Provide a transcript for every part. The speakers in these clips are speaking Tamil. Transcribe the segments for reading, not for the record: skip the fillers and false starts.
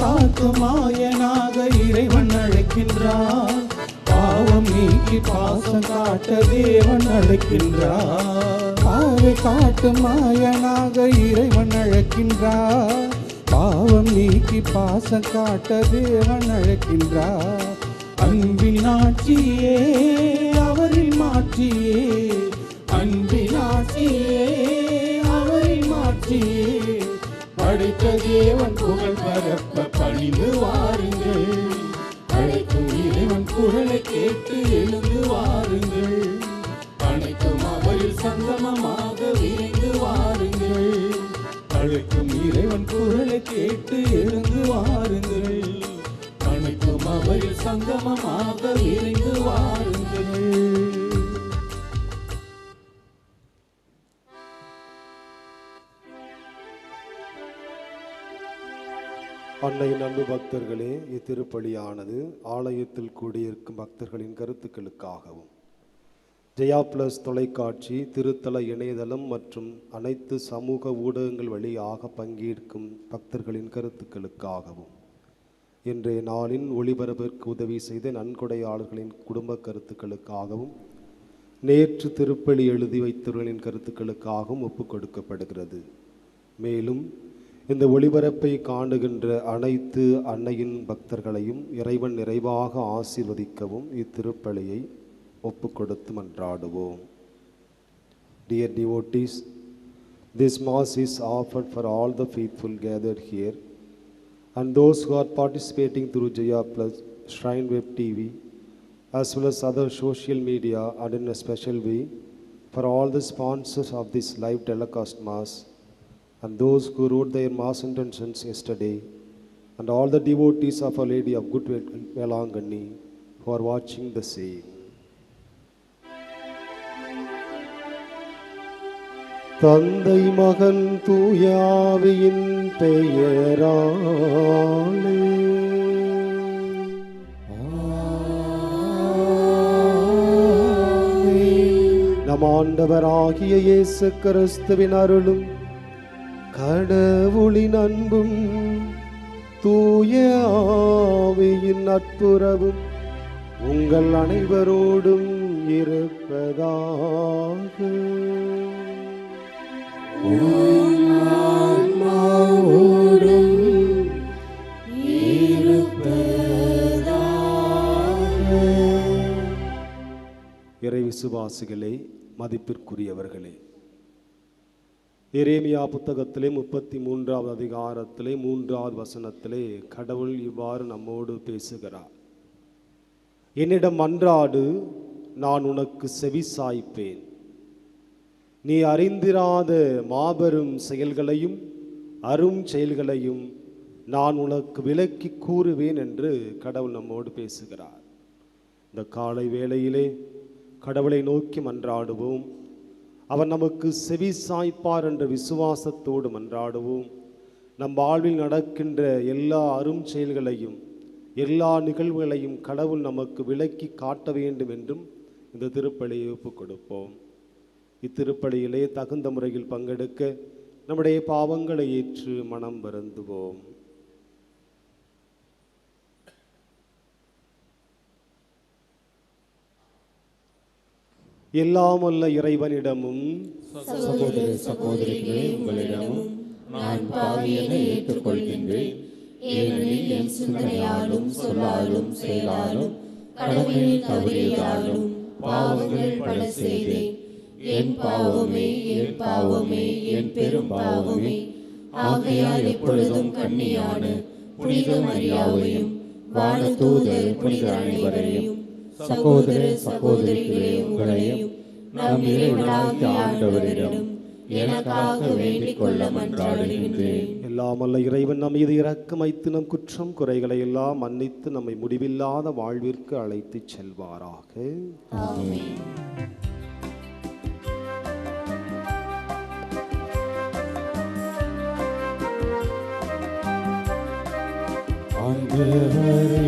காக்கும் மாயனாக இறைவன் அழைக்கின்றார். பாவம் நீக்கி பாசம் காட்ட தேவன் அழைக்கின்றார். பாவை காட்டும் மாயனாக இறைவன் அழைக்கின்றார். பாவம் நீக்கி பாசம் காட்ட தேவன் அழைக்கின்றார். அன்பின் ஆட்சியே அவரின் மாட்சியே, அன்பின் ஆட்சியே அவரின் மாட்சியே, படைத்த தேவன் புகழ் பரப்ப பணிந்து வாருங்கள். அழைக்கும் இறைவன் குரலை கேட்டு எழுந்து வாருங்கள். அனைத்தும் அவரில் சங்கமமாக விரைந்து வாருங்கள். அழைக்கும் இறைவன் குரலை கேட்டு எழுந்து வாருங்கள். அனைத்தும் அவரில் சங்கமமாக விரைந்து வாருங்கள். அன்னையின் அன்பு பக்தர்களே, இத்திருப்பலியானது ஆலயத்தில் கூடியிருக்கும் பக்தர்களின் கருத்துக்களுக்காகவும் ஜெயா பிளஸ் தொலைக்காட்சி, திருத்தல இணையதளம் மற்றும் அனைத்து சமூக ஊடகங்கள் வழியாக பங்கேற்கும் பக்தர்களின் கருத்துக்களுக்காகவும் இன்றைய நாளின் ஒளிபரப்பிற்கு உதவி செய்த நன்கொடையாளர்களின் குடும்ப கருத்துக்களுக்காகவும் நேற்று திருப்பலி எழுதி வைத்தவர்களின் கருத்துக்களுக்காகவும் ஒப்புக் கொடுக்கப்படுகிறது. மேலும் இந்த ஒளிபரப்பை காணுகின்ற அனைத்து அன்னையின் பக்தர்களையும் இறைவன் நிறைவாக ஆசீர்வதிக்கவும் இத்திருப்பலியை ஒப்பு கொடுத்து மன்றாடுவோம். Dear devotees, this Mass is offered for all the faithful gathered here and those who are participating through Jaya Plus, Shrine Web TV, as well as other social media, and in a special way for all the sponsors of this live telecast Mass, and those who wrote their Mass intentions yesterday, and all the devotees of Our Lady of Good Velangani who are watching the same. தந்தை மகன் தூய ஆவியின் பெயராலே நம் ஆண்டவராகிய இயேசு கிறிஸ்துவின் அருளும் கடவுளின் அன்பும் தூய ஆவியின் நட்புறவும் உங்கள் அனைவரோடும் இருப்பதாக. இறை விசுவாசிகளே, மதிப்பிற்குரியவர்களே, எரேமியா புத்தகத்திலே 33வது அதிகாரத்திலே 3வது வசனத்திலே கடவுள் இவ்வாறு நம்மோடு பேசுகிறார். என்னிடம் மன்றாடு, நான் உனக்கு செவி சாய்ப்பேன். நீ அறிந்திராத மாபெரும் செயல்களையும் அரும் செயல்களையும் நான் உனக்கு விளக்கி கூறுவேன் என்று கடவுள் நம்மோடு பேசுகிறார். இந்த காலை வேளையிலே கடவுளை நோக்கி மன்றாடுவோம். அவர் நமக்கு செவி சாய்ப்பார் என்ற விசுவாசத்தோடு மன்றாடுவோம். நம் வாழ்வில் நடக்கின்ற எல்லா அரும் செயல்களையும் எல்லா நிகழ்வுகளையும் கடவுள் நமக்கு விளக்கி காட்ட வேண்டும் என்றும் இந்த திருப்பலியை ஒப்புக் கொடுப்போம். இத்திருப்பலியிலே தகுந்த முறையில் பங்கெடுக்க நம்முடைய பாவங்களை ஏற்று மனம் வருந்துவோம். எல்லாம் வல்ல இறைவனிடமும் சகோதர சகோதரிகளே, உங்களிடமும் நான் பாவியனை ஏற்றுக்கொள்கின்றேன். ஏனெனில் என் சிந்தனையாலும் சொல்லாலும் செயலாலும் கடமையில் தவறியதாலும் பாவங்கள் பல செய்தேன். என் பாவமே, என் பாவமே, என் பெரும் பாவமே. ஆகையால் எப்பொழுதும் கன்னியான புனித மரியாவையும் வானதூதர் புனித அனைவரையும் சகோதர சகோதரிகளே, உங்களையும் நம் இறைவனாகிய ஆண்டவரிடம் எனக்காக வேண்டிக் கொள்ள மன்றாடுகின்றேன். எல்லாம் வல்ல இறைவன் நம் மீது இரக்கம் வைத்து நம் குற்றம் குறைகளை எல்லாம் மன்னித்து நம்மை முடிவில்லாத வாழ்விற்கு அழைத்து செல்வாராக. ஆமென். ஆண்டவரே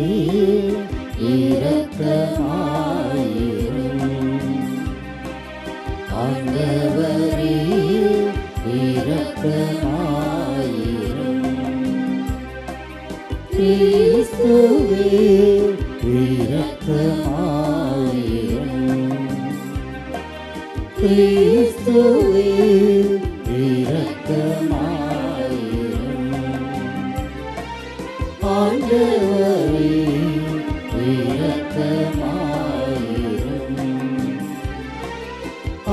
இரக்கமாயிரும். ஆண்டவரே இரக்கமாயிரும். இரக்கமாயிரும். கிறிஸ்துவே இரக்கமாயிரும். ஆண்டவரே இரக்கமாயிரும்.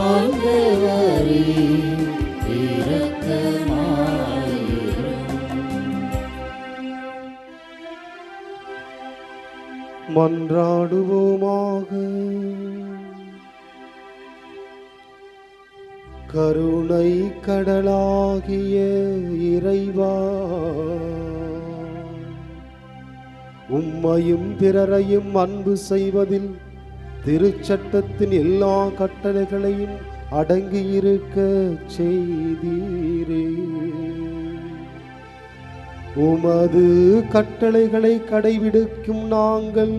ஆண்டவரே இரக்கமாயிரும். மன்றாடுவோமாக. கருணை கடலாகிய இறைவா, உம்மையும் பிறரையும் அன்பு செய்வதில் திருச்சட்டத்தின் எல்லா கட்டளைகளையும் அடங்கியிருக்க செய்தீரே. உமது கட்டளைகளை கடைபிடிக்கும் நாங்கள்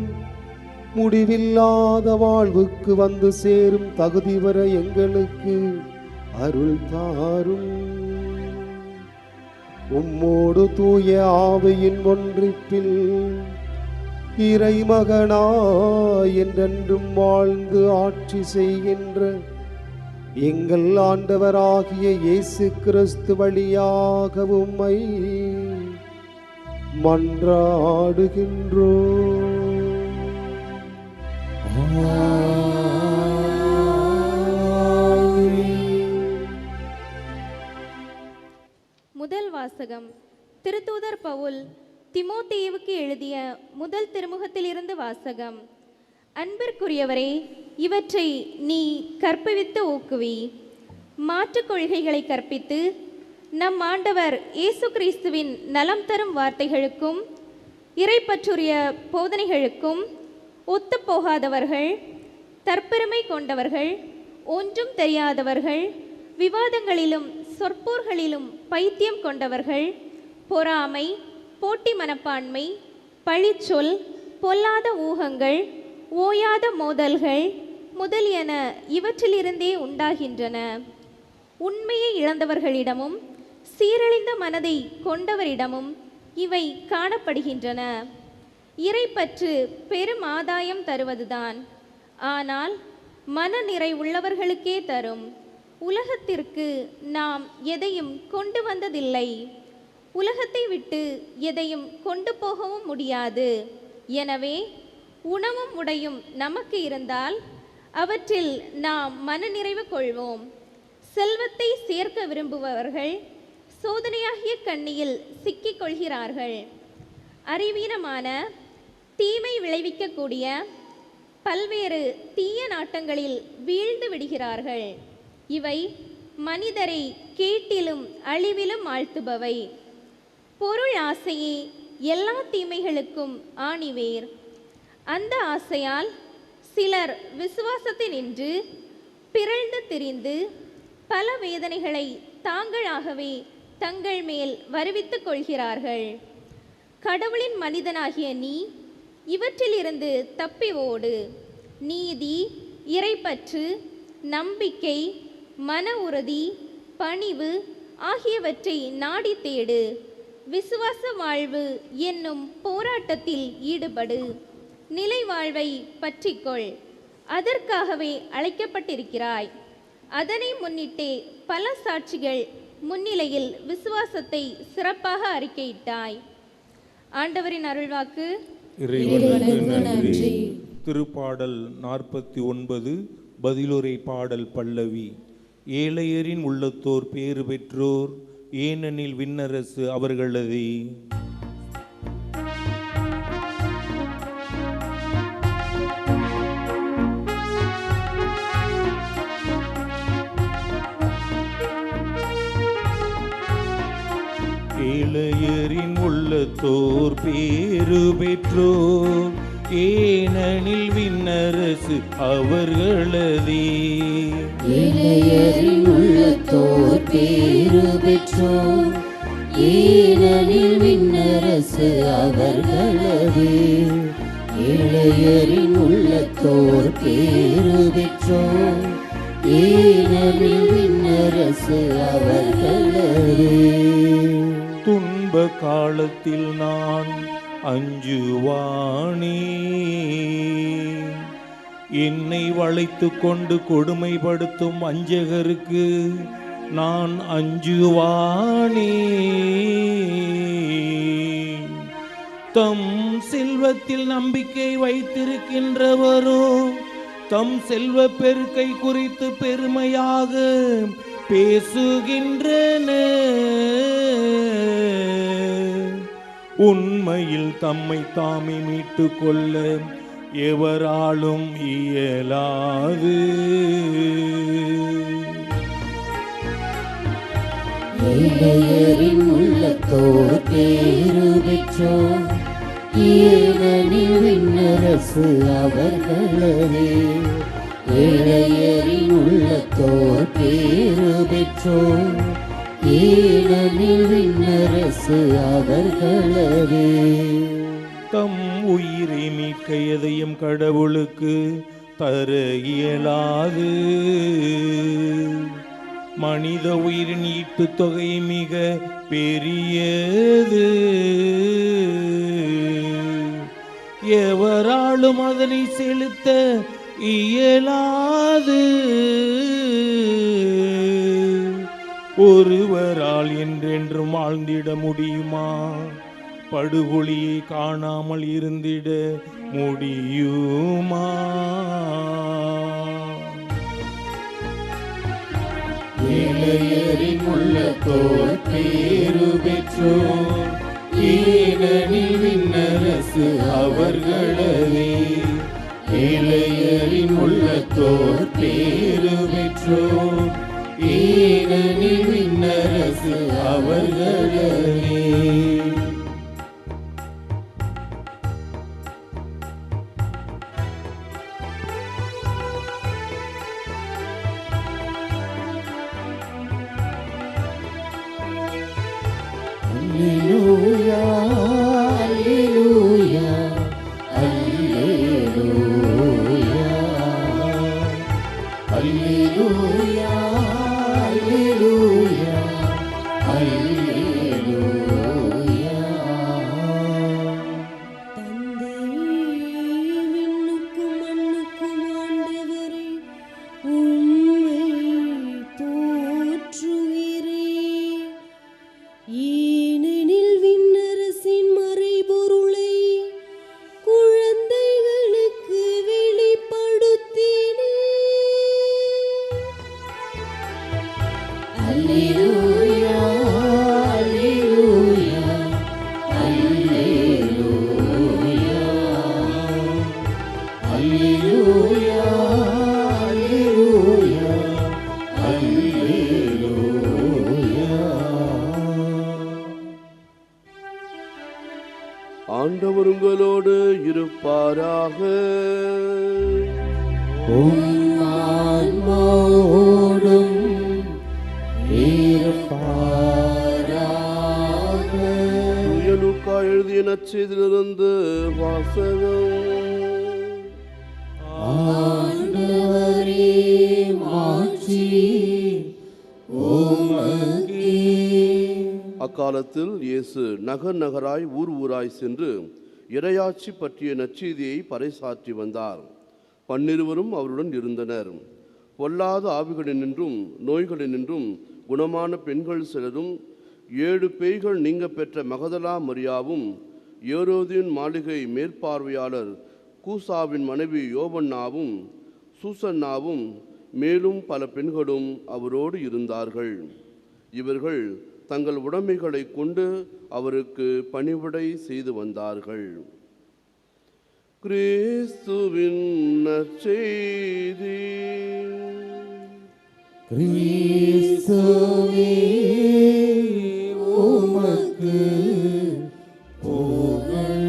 முடிவில்லாத வாழ்வுக்கு வந்து சேரும் தகுதி வர எங்களுக்கு அருள் தாரும். உம்மோடு தூய ஆவியின் ஒன்றிப்பில் இறைமகனாய் என்றென்றும் வாழ்ந்து ஆட்சி செய்கின்ற எங்கள் ஆண்டவராகிய இயேசு கிறிஸ்து வழியாக உம்மை மன்றாடுகின்றோம். முதல் வாசகம். திருத்தூதர் பவுல் திமோத்தேயுவுக்கு எழுதிய முதல் திருமுகத்திலிருந்து வாசகம். அன்பிற்குரியவரே, இவற்றை நீ கற்பித்து ஊக்குவி. மாற்றுக் கொள்கைகளை கற்பித்து நம் ஆண்டவர் இயேசு கிறிஸ்துவின் நலம் தரும் வார்த்தைகளுக்கும் இறைப்பற்றுரிய போதனைகளுக்கும் ஒத்துப்போகாதவர்கள், தற்பெருமை கொண்டவர்கள், ஒன்றும் தெரியாதவர்கள், விவாதங்களிலும் சொற்போர்களிலும் பைத்தியம் கொண்டவர்கள், பொறாமை, போட்டி மனப்பான்மை, பழிச்சொல், பொல்லாத ஊகங்கள், ஓயாத மோதல்கள் முதலியன இவற்றிலிருந்தே உண்டாகின்றன. உண்மையை இழந்தவர்களிடமும் சீரழிந்த மனதை கொண்டவரிடமும் இவை காணப்படுகின்றன. இறைப்பற்று பெரும் ஆதாயம் தருவதுதான், ஆனால் மன நிறை உள்ளவர்களுக்கே தரும். உலகத்திற்கு நாம் எதையும் கொண்டு வந்ததில்லை, உலகத்தை விட்டு எதையும் கொண்டு போகவும் முடியாது. எனவே உணவும் உடையும் நமக்கு இருந்தால் அவற்றில் நாம் மனநிறைவு கொள்வோம். செல்வத்தை சேர்க்க விரும்புபவர்கள் சோதனையாகிய கண்ணியில் சிக்கிக் கொள்கிறார்கள். அறிவீனமான தீமை விளைவிக்கக்கூடிய பல்வேறு தீய நாட்டங்களில் வீழ்ந்து விடுகிறார்கள். இவை மனிதரை கேட்டிலும் அழிவிலும் ஆழ்த்துபவை. பொருள் ஆசையே எல்லா தீமைகளுக்கும் ஆணிவேர். அந்த ஆசையால் சிலர் விசுவாசத்தினின்று பிறழ்ந்து திரிந்து பல வேதனைகளை தாங்களாகவே தங்கள் மேல் வருவித்துக் கொள்கிறார்கள். கடவுளின் மனிதனாகிய நீ இவற்றிலிருந்து தப்பி ஓடு. நீதி, இறைப்பற்று, நம்பிக்கை, மன உறுதி, பணிவு ஆகியவற்றை நாடி தேடு. விசுவாச வாழ்வு என்னும் போராட்டத்தில் ஈடுபடு. நிலை வாழ்வை பற்றிக்கொள். அதற்காகவே அழைக்கப்பட்டிருக்கிறாய். அதனை முன்னிட்டே பல சாட்சிகள் முன்னிலையில் விசுவாசத்தை சிறப்பாக அறிக்கையிட்டாய். ஆண்டவரின் அருள்வாக்கு. இறைவனுக்கு நன்றி. திருப்பாடல் 49 பதிலுரை பாடல் பல்லவி. ஏழையரின் உள்ளத்தோர் பேறு பெற்றோர், ஏனெனில் விண்ணரசு அவர்களது. ஏழையரின் உள்ளத்தோர் பேறு பெற்றோர், ஏனெனில் விண்ணரசு அவர்களதே. ஏழையரின் உள்ளத்தோர் பேறு பெற்றோர், ஏனெனில் விண்ணரசு அவர்களதே. ஏழையரின் உள்ளத்தோர் பேறு பெற்றோர், ஏனெனில் விண்ணரசு அவர்களதே. துன்ப காலத்தில் நான் அஞ்சுவானே, என்னை வளைத்து கொண்டு கொடுமைப்படுத்தும் வஞ்சகருக்கு நான் அஞ்சுவானே. தம் செல்வத்தில் நம்பிக்கை வைத்திருக்கின்றவரோ தம் செல்வ பெருக்கை குறித்து பெருமையாக பேசுகின்றனர். உண்மையில் தம்மை தாமே மீட்டு கொள்ள எவராலும் இயலாது. ஏழையரின் உள்ளத்தோர் பேறு பெற்றோர், ஏனெனில் விண்ணரசு அவர்களே. ஏழையரின் உள்ளத்தோர் பேறு பெற்றோர், ஏனெனில் விண்ணரசு அவர்களே. தம் உயிரை மீட்க எதையும் கடவுளுக்கு தர இயலாது. மனித உயிரின் ஈட்டு தொகை மிக பெரியது, எவராலும் அதனை செலுத்த இயலாது. ஒருவரால் என்றென்றும் வாழ்ந்திட முடியுமா? படுகொலியை காணாமல் இருந்திட முடியுமா? ஏழையரின் உள்ளத்தோர் பேறு பெற்றோர், ஏனெனில் விண்ணரசு அவர்களே. ஏழையரின் உள்ளத்தோர் பேறு பெற்றோர், ஏனெனில் விண்ணரசு அவர்களே. Alleluia, alleluia, alleluia, alleluia, alleluia, alleluia. Alleluia, alleluia, alleluia, alleluia, alleluia, alleluia. ஆண்டவர் உங்களோடு இருப்பாராக. உம் ஆன்மாவோடும் இருப்பாராக. தூய லூக்கா எழுதிய நற்செய்தியிலிருந்து வாசகம். ஆண்டவரே, மாட்சி உமக்கே. அக்காலத்தில் இயேசு நகர் நகராய் ஊர் ஊராய் சென்று இறையாட்சி பற்றிய நற்செய்தியை பறைசாற்றி வந்தார். 12 அவருடன் இருந்தனர். பொல்லாத ஆவிகளினின்றும் நோய்களினின்றும் குணமான பெண்கள் சிலரும் 7 பேய்கள் நீங்க பெற்ற மகதலா மரியாவும் ஏரோதின் மாளிகை மேற்பார்வையாளர் கூசாவின் மனைவி யோவன்னாவும் சூசன்னாவும் மேலும் பல பெண்களும் அவரோடு இருந்தார்கள். இவர்கள் தங்கள் உடைமைகளை கொண்டு அவருக்கு பணிவிடை செய்து வந்தார்கள். கிறிஸ்துவின் நற்செய்தி. கிறிஸ்துவே, உமக்கு புகழ்.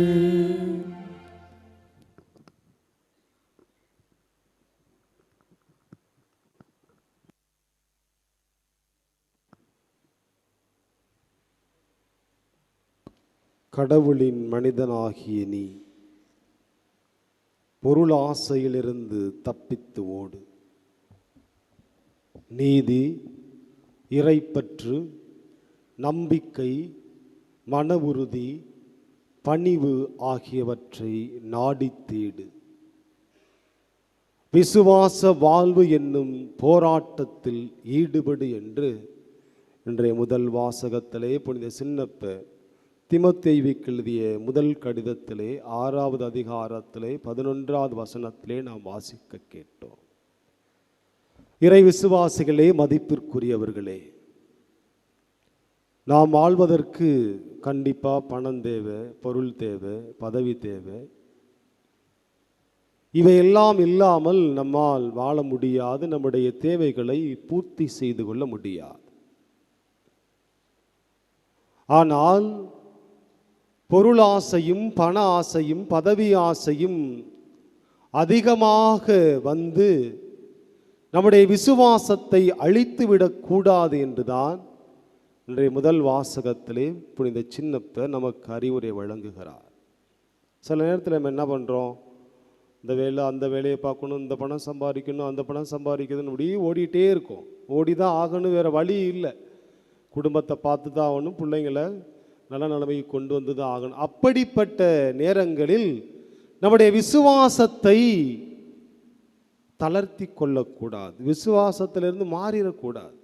கடவுளின் மனிதனாகிய நீ பொருள் ஆசையிலிருந்து தப்பித்து ஓடு. நீதி, இறைப்பற்று, நம்பிக்கை, மன உறுதி, பணிவு ஆகியவற்றை நாடித் தேடு. விசுவாச வாழ்வு என்னும் போராட்டத்தில் ஈடுபடு என்று இன்றைய முதல் வாசகத்திலே புனித சின்னப்ப தீமோத்தேயுவுக்கு எழுதிய முதல் கடிதத்திலே 6வது அதிகாரத்திலே 11வது வசனத்திலே நாம் வாசிக்க கேட்டோம். இறை விசுவாசிகளே, மதிப்பிற்குரியவர்களே, நாம் வாழ்வதற்கு கண்டிப்பாக பணம் தேவை, பொருள் தேவை, பதவி தேவை. இவையெல்லாம் இல்லாமல் நம்மால் வாழ முடியாது, நம்முடைய தேவைகளை பூர்த்தி செய்து கொள்ள முடியாது. ஆனால் பொருளாசையும் பண ஆசையும் பதவி ஆசையும் அதிகமாக வந்து நம்முடைய விசுவாசத்தை அழித்துவிடக்கூடாது என்றுதான் இன்றைய முதல் வாசகத்திலே புனித சின்னப்ப நமக்கு அறிவுரை வழங்குகிறார். சில நேரத்தில் நம்ம என்ன பண்ணுறோம், இந்த வேலை அந்த வேலையை பார்க்கணும், இந்த பணம் சம்பாதிக்கணும், அந்த பணம் சம்பாதிக்கணும்னு இப்படி ஓடிட்டே இருக்கும். ஓடி தான் ஆகணும், வேறு வழி இல்லை. குடும்பத்தை பார்த்து தான் ஆகணும், பிள்ளைங்களை நல்ல நிலைமைக்கு கொண்டு வந்து தான் ஆகணும். அப்படிப்பட்ட நேரங்களில் நம்முடைய விசுவாசத்தை தளர்த்தி கொள்ளக்கூடாது, விசுவாசத்திலிருந்து மாறிடக்கூடாது.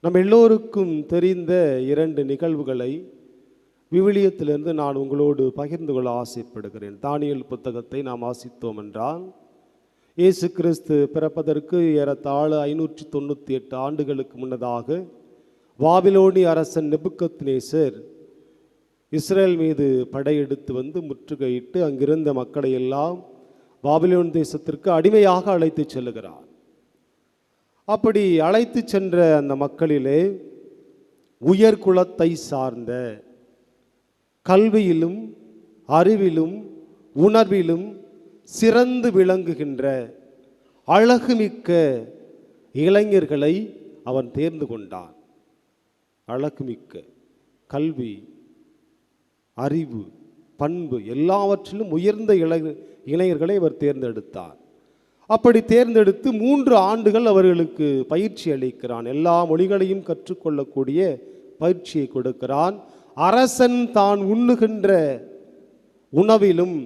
நம்ம எல்லோருக்கும் தெரிந்த 2 நிகழ்வுகளை விவிலியத்திலிருந்து நான் உங்களோடு பகிர்ந்து கொள்ள ஆசைப்படுகிறேன். தானியேல் புத்தகத்தை நாம் வாசித்தோம் என்றால், இயேசு கிறிஸ்து பிறப்பதற்கு ஏறத்தாழ 598 ஆண்டுகளுக்கு முன்னதாக பாபிலோனிய அரசன் நெபுக்கத்நேசர் இஸ்ரேல் மீது படையெடுத்து வந்து முற்றுகையிட்டு அங்கிருந்த மக்களை எல்லாம் பாபிலோன் தேசத்திற்கு அடிமையாக அழைத்து செல்லுகிறார். அப்படி அழைத்து சென்ற அந்த மக்களிலே உயர்குலத்தை சார்ந்த, கல்வியிலும் அறிவிலும் உணர்விலும் சிறந்து விளங்குகின்ற அழகுமிக்க இளைஞர்களை அவன் தேர்ந்து கொண்டான். அழகுமிக்க கல்வி, அறிவு, பண்பு எல்லாவற்றிலும் உயர்ந்த இளைஞர்களை அவர் தேர்ந்தெடுத்தார். அப்படி தேர்ந்தெடுத்து 3 ஆண்டுகள் அவர்களுக்கு பயிற்சி அளிக்கிறான். எல்லா மொழிகளையும் கற்றுக்கொள்ளக்கூடிய பயிற்சியை கொடுக்கிறான். அரசன் தான் உண்ணுகின்ற உணவிலும்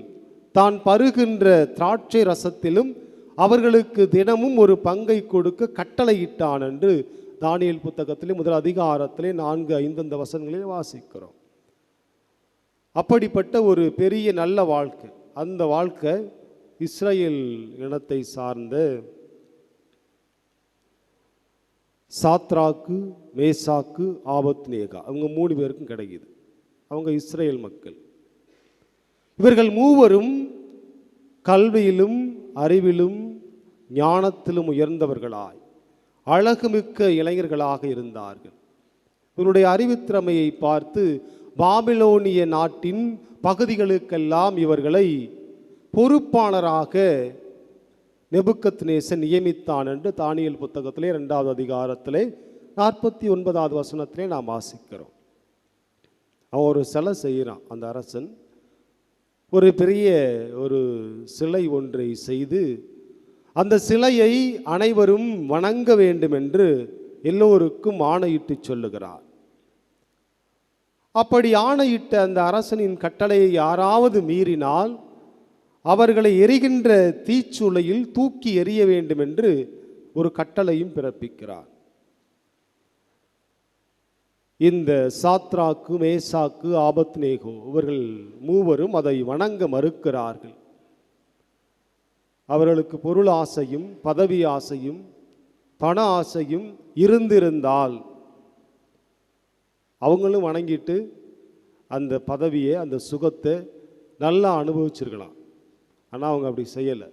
தான் பருகின்ற திராட்சை ரசத்திலும் அவர்களுக்கு தினமும் ஒரு பங்கை கொடுக்க கட்டளையிட்டான் என்று தானியேல் புத்தகத்திலே முதல் அதிகாரத்திலே 4-5 வசனங்களில் வாசிக்கிறோம். அப்படிப்பட்ட ஒரு பெரிய நல்ல வாழ்க்கை. அந்த வாழ்க்கை இஸ்ரேல் இனத்தை சார்ந்த சாத்ராக்கு, மேசாக்கு, ஆபத்நேகா, அவங்க 3 பேருக்கும் கிடைக்குது. அவங்க இஸ்ரேல் மக்கள். இவர்கள் 3வரும் கல்வியிலும் அறிவிலும் ஞானத்திலும் உயர்ந்தவர்களாய் அழகுமிக்க இளைஞர்களாக இருந்தார்கள். இவருடைய அறிவுத்திறமையை பார்த்து பாபிலோனிய நாட்டின் பகுதிகளுக்கெல்லாம் இவர்களை பொறுப்பாளராக நெபுக்கத்நேசர் நியமித்தான் என்று தானியேல் புத்தகத்திலே 2வது அதிகாரத்திலே 49வது வசனத்திலே நாம் வாசிக்கிறோம். அவன் ஒரு சிலை செய்கிறான். அந்த அரசன் ஒரு பெரிய ஒரு சிலை ஒன்றை செய்து அந்த சிலையை அனைவரும் வணங்க வேண்டும் என்று எல்லோருக்கும் ஆணையிட்டு சொல்லுகிறார். அப்படி ஆணையிட்ட அந்த அரசனின் கட்டளையை யாராவது மீறினால் அவர்களை எரிகின்ற தீச்சூளையில் தூக்கி எறிய வேண்டும் என்று ஒரு கட்டளையும் பிறப்பிக்கிறார். இந்த சாத்ராக்கு, மேசாக்கு, ஆபத்நேகோ இவர்கள் 3வரும் அதை வணங்க மறுக்கிறார்கள். அவர்களுக்கு பொருள் ஆசையும் பதவி ஆசையும் பண ஆசையும் இருந்திருந்தால் அவங்களும் வணங்கிட்டு அந்த பதவியை, அந்த சுகத்தை நல்லா அனுபவிச்சிருக்கலாம். ஆனால் அவங்க அப்படி செய்யலை.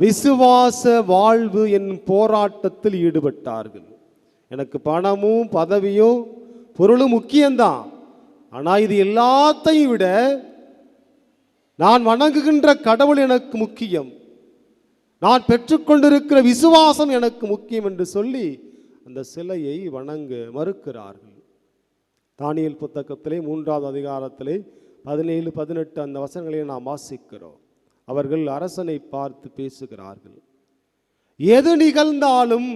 விசுவாச வாழ்வு என் போராட்டத்தில் ஈடுபட்டார்கள். எனக்கு பணமும் பதவியும் பொருளும் முக்கியம்தான், ஆனால் இது எல்லாத்தையும் விட நான் வணங்குகின்ற கடவுள் எனக்கு முக்கியம், நான் பெற்றுக்கொண்டிருக்கிற விசுவாசம் எனக்கு முக்கியம் என்று சொல்லி அந்த சிலையை வணங்க மறுக்கிறார்கள். தானியேல் புத்தகத்திலே 3வது அதிகாரத்திலே 17-18 அந்த வசனங்களை நாம் வாசிக்கிறோம். அவர்கள் அரசனை பார்த்து பேசுகிறார்கள். எது நிகழ்ந்தாலும்,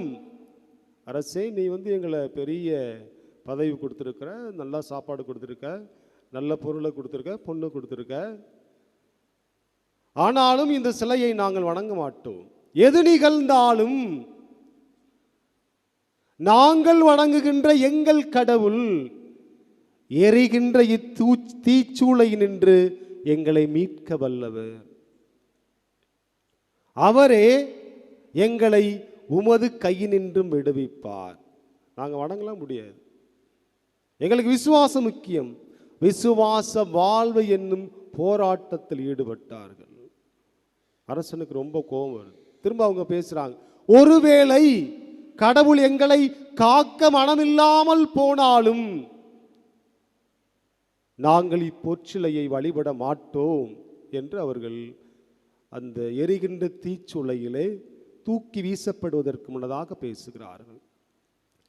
அரசே நீ எங்களை பெரிய பதவி கொடுத்துருக்கிற, நல்லா சாப்பாடு கொடுத்துருக்க, நல்ல பொருளை கொடுத்துருக்க, பொண்ணு கொடுத்துருக்க, ஆனாலும் இந்த சிலையை நாங்கள் வணங்க மாட்டோம். எது நிகழ்ந்தாலும் நாங்கள் வணங்குகின்ற எங்கள் கடவுள் எரிகின்ற தீச்சூளை நின்று எங்களை மீட்க வல்லவர். அவரே எங்களை உமது கையினின்றும் விடுவிப்பார். நாங்கள் வணங்கலாம் முடியாது. எங்களுக்கு விசுவாசம் முக்கியம். விசுவாச வாழ்வு என்னும் போராட்டத்தில் ஈடுபட்டார்கள். அரசனுக்கு ரொம்ப கோபம் வருது. திரும்ப அவங்க பேசுறாங்க, ஒருவேளை கடவுள் எங்களை காக்க மனமில்லாமல் போனாலும் நாங்கள் இப்பொற்சிலையை வழிபட மாட்டோம் என்று அவர்கள் அந்த எரிகின்ற தீச்சுளையிலே தூக்கி வீசப்படுவதற்கு முன்னதாக பேசுகிறார்கள்.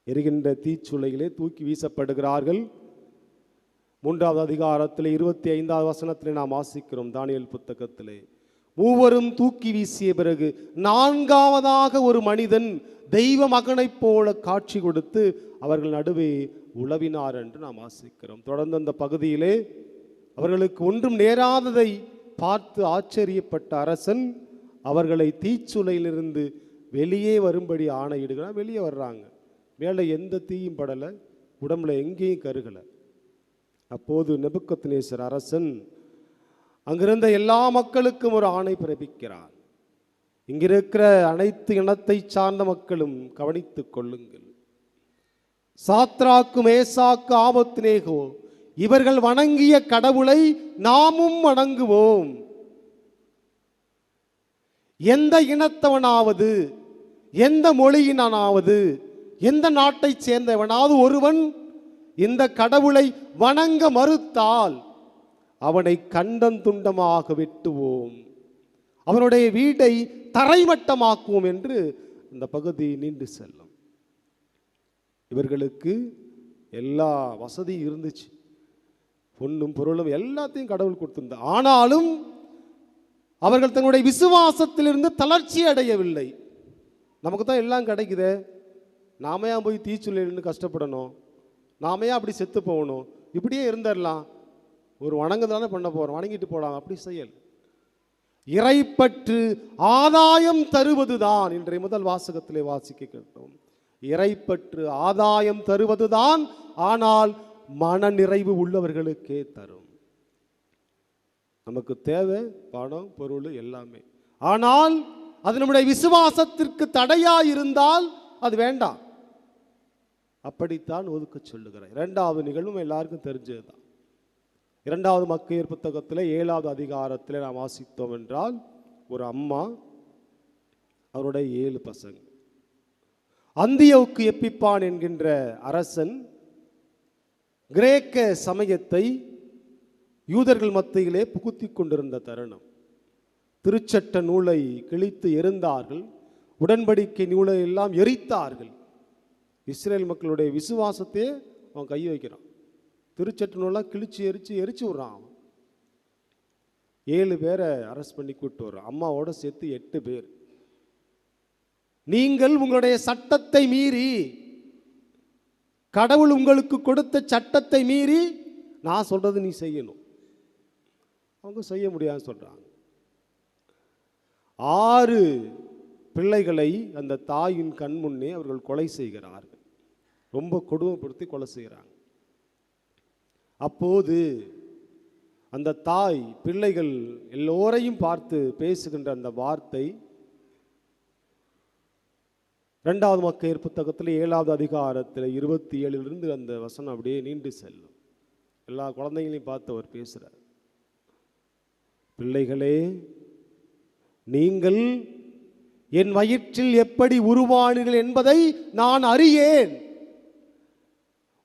எரிகின்ற தீச்சுளையிலே தூக்கி வீசப்படுகிறார்கள். 3வது அதிகாரத்தில் 25வது வசனத்திலே நாம் வாசிக்கிறோம். தானியேல் புத்தகத்திலே மூவரும் தூக்கி வீசிய பிறகு 4வதாக ஒரு மனிதன் தெய்வ மகனைப் போல காட்சி கொடுத்து அவர்கள் நடுவே உலவினார் என்று நாம் வாசிக்கிறோம். தொடர்ந்து அந்த பகுதியிலே அவர்களுக்கு ஒன்றும் நேராததை பார்த்து ஆச்சரியப்பட்ட அரசன் அவர்களை தீச்சுளையிலிருந்து வெளியே வரும்படி ஆணையிடுகிறார். வெளியே வர்றாங்க. மேலே எந்த தீயும் படலை, உடம்புல எங்கேயும் கருகலை. அப்போது நெபுக்கத்நேசர் அரசன் அங்கிருந்த எல்லா மக்களுக்கும் ஒரு ஆணை பிறப்பிக்கிறார். இங்கிருக்கிற அனைத்து இனத்தை சார்ந்த மக்களும் கவனித்துக் கொள்ளுங்கள். சாத்ராக்கு, மேசாக்கு, ஆபத்நேகோ இவர்கள் வணங்கிய கடவுளை நாமும் வணங்குவோம். எந்த இனத்தவனாவது, எந்த மொழியினாவது, எந்த நாட்டைச் சேர்ந்தவனாவது ஒருவன் இந்த கடவுளை வணங்க மறுத்தால் அவனை கண்டந்துண்டமாக வெட்டுவோம், அவனுடைய வீட்டை தரைமட்டமாக்குவோம் என்று இந்த பகுதி நீண்டு செல்லும். இவர்களுக்கு எல்லா வசதியும் இருந்துச்சு, பொன்னும் பொருளும் எல்லாத்தையும் கடவுள் கொடுத்திருந்தார். ஆனாலும் அவர்கள் தன்னுடைய விசுவாசத்திலிருந்து தளர்ச்சி அடையவில்லை. நமக்கு தான் எல்லாம் கிடைக்குது, நாம ஏன் போய் தீச்சுளையிலிருந்து கஷ்டப்படணும், நாம ஏன் அப்படி செத்து போகணும், இப்படியே இருந்துடலாம், ஒரு வணங்குதானே பண்ண போறோம், வணங்கிட்டு போலாம். அப்படி செய்யல். இறைப்பற்று ஆதாயம் தருவதுதான். இன்றைய முதல் வாசகத்திலே வாசிக்க கேட்டோம். இறைப்பற்று ஆதாயம் தருவதுதான், ஆனால் மன நிறைவு உள்ளவர்களுக்கே தரும். நமக்கு தேவை பணம், பொருள் எல்லாமே. ஆனால் அது நம்முடைய விசுவாசத்திற்கு தடையா இருந்தால் அது வேண்டாம். அப்படித்தான் ஒதுக்க சொல்லுகிறேன். 2வது நிகழ்வும் எல்லாருக்கும் தெரிஞ்சதுதான். 2வது மக்கள் புத்தகத்தில் 7வது அதிகாரத்தில் நாம் வாசித்தோம் என்றால், ஒரு அம்மா, அவருடைய 7 பசங்க. அந்தியோக்கு எப்பிப்பான் என்கின்ற அரசன் கிரேக்க சமயத்தை யூதர்கள் மத்தியிலே புகுத்தி கொண்டிருந்த தருணம். திருச்சட்ட நூலை கிழித்து எறிந்தார்கள், உடன்படிக்கை நூலை எல்லாம் எரித்தார்கள். இஸ்ரேல் மக்களுடைய விசுவாசத்தையே அவன் கை வைக்கிறான். திருச்சட்ட நூலாக கிழிச்சு எரிச்சு விட்றான். 7 பேரை அரெஸ்ட் பண்ணி கூப்பிட்டு வர்றான், அம்மாவோட சேர்த்து 8 பேர். நீங்கள் உங்களுடைய சட்டத்தை மீறி, கடவுள் உங்களுக்கு கொடுத்த சட்டத்தை மீறி நான் சொல்றது நீ செய்யணும். அவங்க செய்ய முடியாதுன்னு சொல்றாங்க. 6 பிள்ளைகளை அந்த தாயின் கண் முன்னே அவர்கள் கொலை செய்கிறார்கள். ரொம்ப கொடுமைப்படுத்தி கொலை செய்கிறாங்க. அப்போது அந்த தாய் பிள்ளைகள் எல்லோரையும் பார்த்து பேசுகின்ற அந்த வார்த்தை 2வது மக்கள் புத்தகத்தில் 7வது அதிகாரத்தில் 27 அந்த வசனம் அப்படியே நீண்டு செல்லும். எல்லா குழந்தைகளையும் பார்த்து அவர் பேசுகிறார். பிள்ளைகளே, நீங்கள் என் வயிற்றில் எப்படி உருவானீர்கள் என்பதை நான் அறியேன்.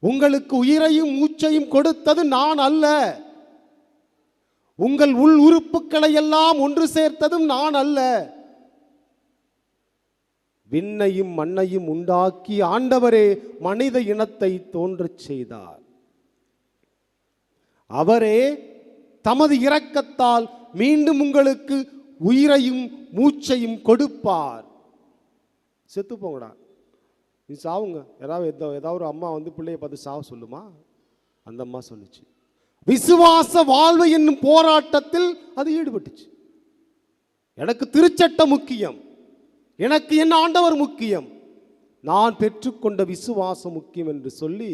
உங்களுக்கு உயிரையும் மூச்சையும் கொடுத்தது நான் அல்ல. உங்கள் உள் உறுப்புகளை எல்லாம் ஒன்று சேர்த்ததும் நான் அல்ல. விண்ணையும் மண்ணையும் உண்டாக்கி ஆண்டவரே மனித இனத்தை தோன்றச் செய்தார். அவரே தமது இரக்கத்தால் மீண்டும் உங்களுக்கு உயிரையும் மூச்சையும் கொடுப்பார். செத்து போங்கடா, நீ சாவுங்க. ஏதாவது ஒரு அம்மா வந்து பிள்ளைய பார்த்து சாவ சொல்லுமா? அந்த அம்மா சொன்னிச்சு. விசுவாச வாழ்வு என்னும் போராட்டத்தில் அது ஈடுபட்டுச்சு. எனக்கு திருச்சட்டம் முக்கியம், எனக்கு என் ஆண்டவர் முக்கியம், நான் பெற்றுக்கொண்ட விசுவாசம் முக்கியம் என்று சொல்லி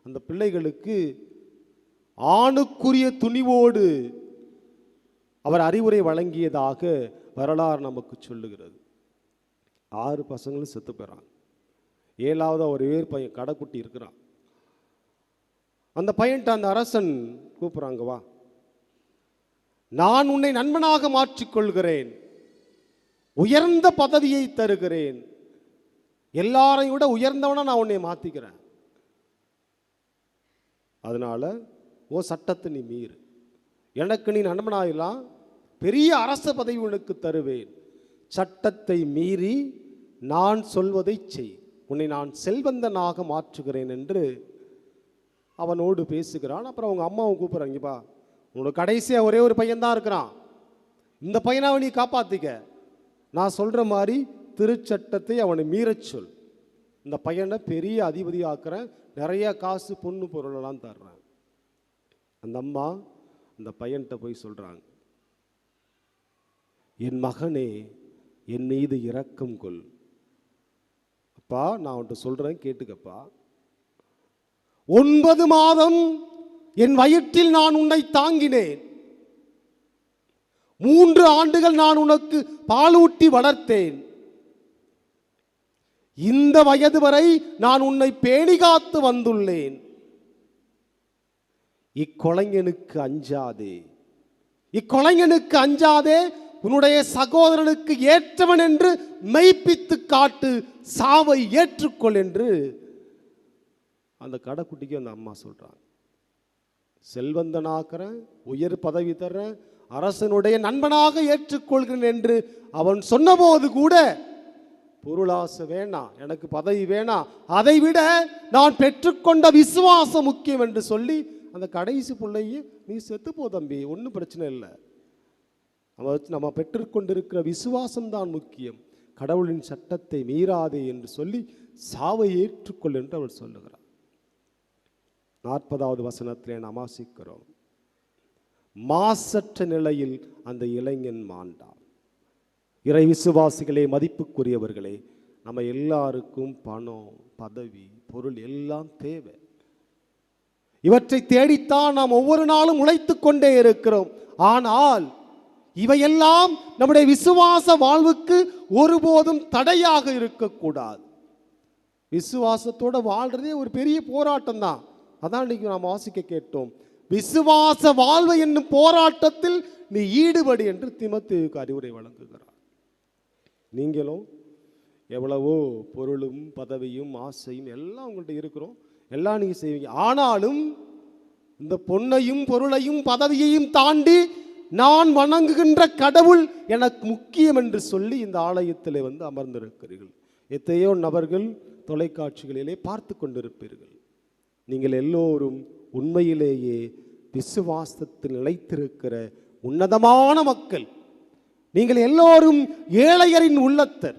அந்த பிள்ளைகளுக்கு ஆணுக்குரிய துணிவோடு அவர் அறிவுரை வழங்கியதாக வரலாறு நமக்கு சொல்லுகிறது. 6 பசங்களும் செத்து போயிறாங்க. 7வது ஒரு வேறு பையன் கடைக்குட்டி இருக்கிறான். அந்த பையன்ட்ட அந்த அரசன் கூப்பிட்றாங்க, வா, நான் உன்னை நண்பனாக மாற்றிக்கொள்கிறேன், உயர்ந்த பதவியை தருகிறேன், எல்லாரையும் விட உயர்ந்தவனா நான் உன்னை மாத்திக்கிறேன், அதனால ஓ சட்டத்தை நீ மீறு, எனக்கு நீ நண்பனாயிலாம், பெரிய அரச பதவி உனக்கு தருவேன், சட்டத்தை மீறி நான் சொல்வதை செய், உன்னை நான் செல்வந்தனாக மாற்றுகிறேன் என்று அவனோடு பேசுகிறான். அப்புறம் அவங்க அம்மாவும் கூப்பிட்றாங்கப்பா, உன்னோட கடைசியாக ஒரே ஒரு பையன்தான் இருக்கிறான், இந்த பையனாவை நீ காப்பாற்றிக்க, நான் சொல்கிற மாதிரி திருச்சட்டத்தை அவனை மீறச் சொல், இந்த பையனை பெரிய அதிபதி ஆக்குறேன், நிறைய காசு பொண்ணு பொருளெல்லாம் தர்றேன். அந்த அம்மா அந்த பையன்கிட்ட போய் சொல்கிறாங்க, என் மகனே, என் மீது இரக்கம் கொள், அப்பா நான் உன்ட்ட சொல்கிறேன் கேட்டுக்கப்பா, 9 மாதம் என் வயிற்றில் நான் உன்னை தாங்கினேன், 3 ஆண்டுகள் நான் உனக்கு பாலூட்டி வளர்த்தேன், இந்த வயது வரை நான் உன்னை பேணி காத்து வந்துள்ளேன், இக்கொலைஞனுக்கு அஞ்சாதே, இக்கொலைஞனுக்கு அஞ்சாதே, உன்னுடைய சகோதரனுக்கு ஏற்றவன் என்று மெய்ப்பித்து காட்டு, சாவை ஏற்றுக்கொள் என்று அந்த கடைக்குட்டிக்கு அந்த அம்மா சொல்றாங்க. செல்வந்தனாக்குறேன், உயர் பதவி தர்றேன், அரசனுடைய நண்பனாக ஏற்றுக்கொள்கிறேன் என்று அவன் சொன்னபோது கூட பொருளாசை வேணாம், எனக்கு பதவி வேணாம், அதை விட நான் பெற்றுக்கொண்ட விசுவாசம் முக்கியம் என்று சொல்லி அந்த கடைசி பிள்ளையை நீ செத்து போ தம்பி, ஒன்றும் பிரச்சனை இல்லை, நம்ம பெற்றுக்கொண்டிருக்கிற விசுவாசம் தான் முக்கியம், கடவுளின் சட்டத்தை மீறாதே என்று சொல்லி சாவை ஏற்றுக்கொள் என்று அவர் சொல்லுகிறார். 40வது வசனத்திலே நாம் வாசிக்கிறோம், மாசற்ற நிலையில் அந்த இளைஞன் மாண்டார். இறை விசுவாசிகளே, மதிப்புக்குரியவர்களே, நம்ம எல்லாருக்கும் பணம், பதவி, பொருள் எல்லாம் தேவை. இவற்றை தேடித்தான் நாம் ஒவ்வொரு நாளும் உழைத்து கொண்டே இருக்கிறோம். ஆனால் இவையெல்லாம் நம்முடைய விசுவாச வாழ்வுக்கு ஒருபோதும் தடையாக இருக்கக்கூடாது. விசுவாசத்தோட வாழ்றதே ஒரு பெரிய போராட்டம் தான். அதான் இன்னைக்கு நாம் வாசிக்க கேட்டோம், விசுவாச வாழ்வு என்னும் போராட்டத்தில் நீ ஈடுபடு என்று தீமோத்தேயுவுக்கு அறிவுரை வழங்குகிறார். நீங்களும் எவ்வளவோ பொருளும் பதவியும் ஆசையும் எல்லாம் உங்கள்கிட்ட இருக்கிறோம், எல்லாம் நீங்கள் செய்வீங்க. ஆனாலும் இந்த பொன்னையும் பொருளையும் பதவியையும் தாண்டி நான் வணங்குகின்ற கடவுள் எனக்கு முக்கியம் என்று சொல்லி இந்த ஆலயத்தில் வந்து அமர்ந்திருக்கிறீர்கள். எத்தனையோ நபர்கள் தொலைக்காட்சிகளிலே பார்த்து கொண்டிருப்பீர்கள். நீங்கள் எல்லோரும் உண்மையிலேயே விசுவாசத்தில் நிலைத்திருக்கிற உன்னதமான மக்கள். நீங்கள் எல்லோரும் ஏழையரின் உள்ளத்தர்.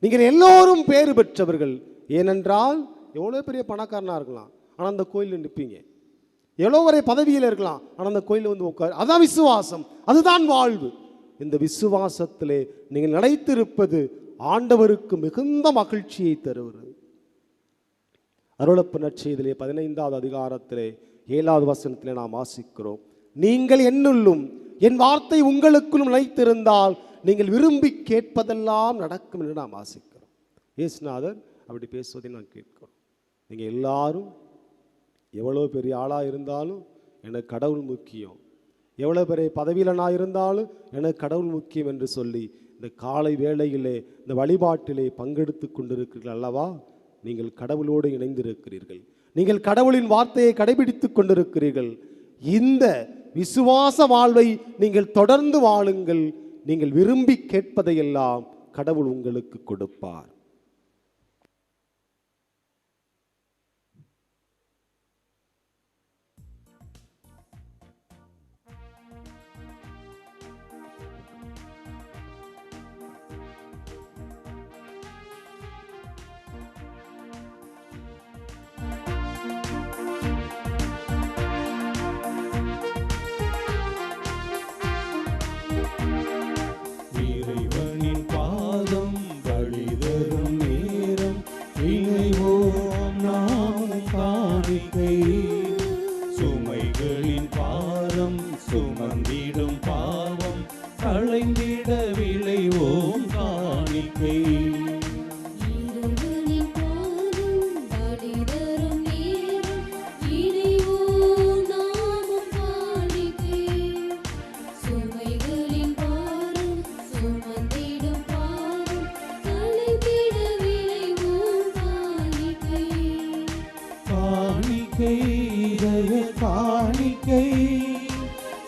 நீங்கள் எல்லோரும் பேறு பெற்றவர்கள். ஏனென்றால் எவ்வளோ பெரிய பணக்காரனாக இருக்கலாம், ஆனால் அந்த கோயிலில் நிற்பீங்க. எவ்வளோ வரை பதவியில் இருக்கலாம், ஆனால் அந்த கோயிலில் வந்து உட்கார். அதான் விசுவாசம், அதுதான் வாழ்வு. இந்த விசுவாசத்திலே நீங்கள் நிலைத்திருப்பது ஆண்டவருக்கு மிகுந்த மகிழ்ச்சியை தருகிறது. அருளப்பு நற்செய்தியிலே 15வது அதிகாரத்திலே 7வது வசனத்திலே நாம் வாசிக்கிறோம், நீங்கள் என்னுள்ளும் என் வார்த்தை உங்களுக்குள்ளும் நிலைத்திருந்தால் நீங்கள் விரும்பி கேட்பதெல்லாம் நடக்கும் என்று நாம் வாசிக்கிறோம். இயேசுநாதர் அப்படி பேசுவதை நான் கேட்கிறோம். நீங்கள் எல்லாரும் எவ்வளோ பெரிய ஆளாக இருந்தாலும் எனக்கு கடவுள் முக்கியம், எவ்வளோ பெரிய பதவியில் நான் இருந்தாலும் எனக்கு கடவுள் முக்கியம் என்று சொல்லி இந்த காலை வேளையிலே இந்த வழிபாட்டிலே பங்கெடுத்து கொண்டிருக்கிறீர்கள் அல்லவா? நீங்கள் கடவுளோடு இணைந்திருக்கிறீர்கள், நீங்கள் கடவுளின் வார்த்தையை கடைபிடித்து கொண்டிருக்கிறீர்கள். இந்த விசுவாச வாழ்வை நீங்கள் தொடர்ந்து வாழுங்கள். நீங்கள் விரும்பி கேட்பதையெல்லாம் கடவுள் உங்களுக்கு கொடுப்பார். களைந்திட விளைவோம் காணிக்கை. இறைவனின் பாதம் அடிதரும் நேரம் இணைவோம் நாமும் காணிக்கை. சுமைகளின் பாரம் சுமந்திடும் பாவம் களைந்திட விளைவோம் காணிக்கை. காணிக்கை இதய காணிக்கை,